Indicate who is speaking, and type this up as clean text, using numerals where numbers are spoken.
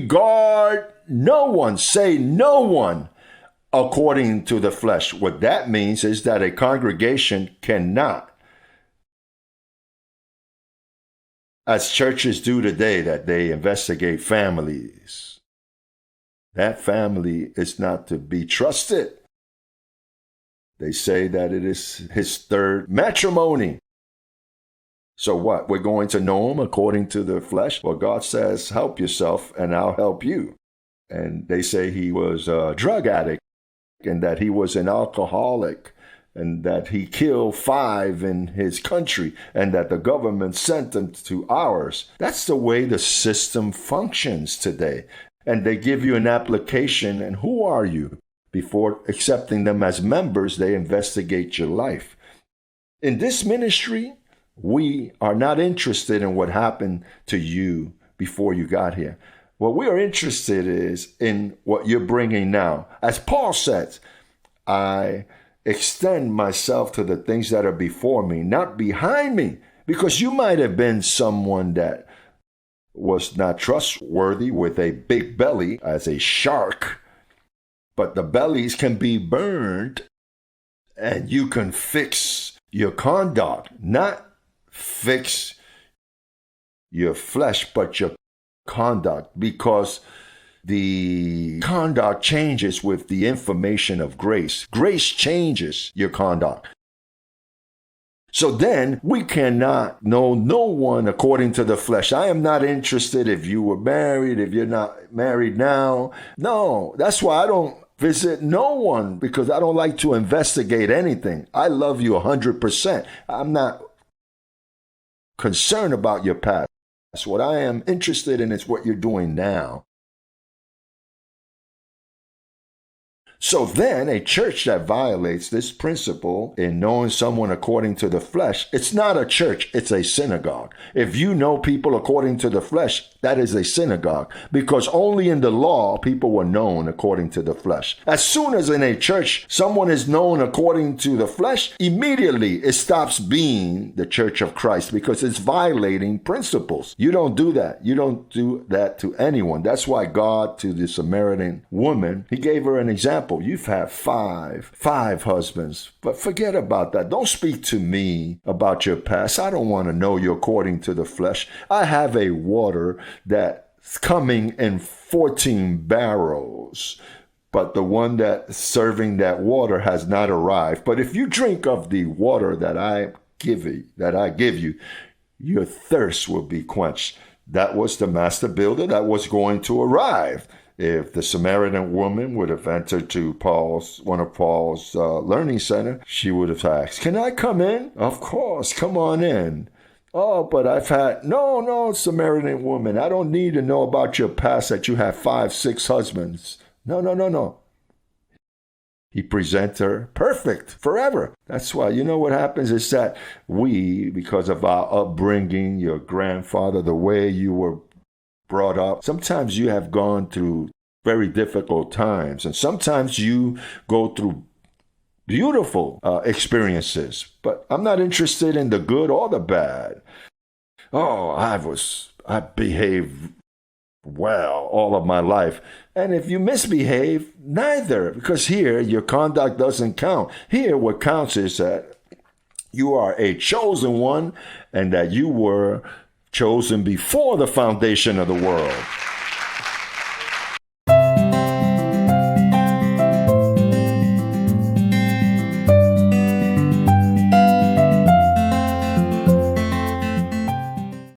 Speaker 1: regard no one, say no one according to the flesh. What that means is that a congregation cannot, as churches do today, that they investigate families. That family is not to be trusted. They say that it is his third matrimony. So what? We're going to know him according to the flesh? Well, God says, help yourself and I'll help you. And they say he was a drug addict and that he was an alcoholic and that he killed 5 in his country and that the government sent him to ours. That's the way the system functions today. And they give you an application, and who are you? Before accepting them as members, they investigate your life. In this ministry, we are not interested in what happened to you before you got here. What we are interested is in what you're bringing now. As Paul said, I extend myself to the things that are before me, not behind me, because you might have been someone that was not trustworthy with a big belly as a shark, but the bellies can be burned and you can fix your conduct, not fix your flesh, but your conduct, because the conduct changes with the information of grace. Grace changes your conduct. So then we cannot know no one according to the flesh. I am not interested if you were married, if you're not married now. No, that's why I don't visit no one, because I don't like to investigate anything. I love you 100%. I'm not concerned about your past. What I am interested in is what you're doing now. So then a church that violates this principle in knowing someone according to the flesh, it's not a church, it's a synagogue. If you know people according to the flesh, that is a synagogue, because only in the law people were known according to the flesh. As soon as in a church someone is known according to the flesh, immediately it stops being the church of Christ, because it's violating principles. You don't do that. You don't do that to anyone. That's why God, to the Samaritan woman, he gave her an example. You've had five husbands, but forget about that. Don't speak to me about your past. I don't want to know you according to the flesh. I have a water that's coming in 14 barrels, but the one that's serving that water has not arrived. But if you drink of the water that I give you, your thirst will be quenched. That was the master builder that was going to arrive. If the Samaritan woman would have entered to one of Paul's learning center, she would have asked, "Can I come in?" "Of course, come on in." "Oh, but No, Samaritan woman, I don't need to know about your past, that you have 5, 6 husbands. No. He presents her perfect forever. That's why, you know what happens is that we, because of our upbringing, your grandfather, the way you were brought up, sometimes you have gone through very difficult times, and sometimes you go through beautiful experiences. But I'm not interested in the good or the bad. Oh, I behaved well all of my life. And if you misbehave, neither, because here your conduct doesn't count. Here what counts is that you are a chosen one and that you were chosen before the foundation of the world.